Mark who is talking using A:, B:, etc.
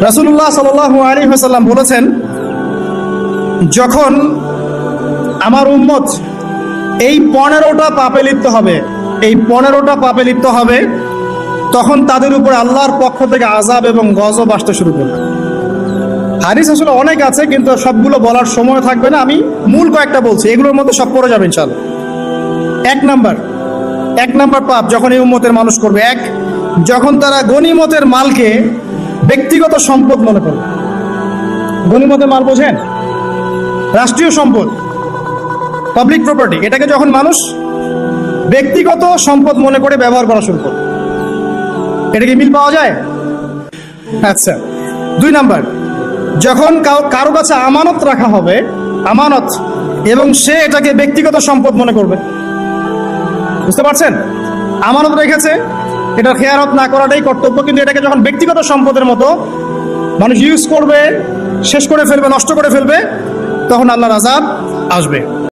A: রাসূলুল্লাহ সাল্লাল্লাহু আলাইহি ওয়াসাল্লাম বলেছেন, যখন আমার উম্মত এই 15টা পাপে লিপ্ত হবে, এই 15টা পাপে লিপ্ত হবে, তখন তাদের উপর আল্লাহর পক্ষ থেকে আযাব এবং গজব আসতে শুরু করবে। হাদিস আসলে অনেক আছে, কিন্তু সবগুলো বলার সময় থাকবে না, আমি মূল কয়েকটা বলছি, এগুলোর মধ্যে সব পড়ে যাবে ইনশাআল্লাহ। এক নাম্বার পাপ যখন এই উম্মতের মানুষ করবে, যখন তারা গনিমতের মালকে ব্যক্তিগত সম্পদ মনে করবে। গনিমতের মাল বোঝেন? রাষ্ট্রীয় সম্পদ, পাবলিক প্রপার্টি, এটাকে যখন মানুষ ব্যক্তিগত সম্পদ মনে করে ব্যবহার করা শুরু করবে। এটা কি মিল পাওয়া যায়? আচ্ছা। 2 নাম্বার, যখন কারো কাছে আমানত রাখা হবে, আমানত, এবং সে এটাকে ব্যক্তিগত সম্পদ মনে করবে। বুঝতে পারছেন? আমানত রেখেছে, এটা খেয়ানত না করাটাই কর্তব্য, কিন্তু এটাকে যখন ব্যক্তিগত সম্পদের মতো মানুষ ইউজ করবে, শেষ করে ফেলবে, নষ্ট করে ফেলবে, তখন আল্লাহর আযাব আসবে।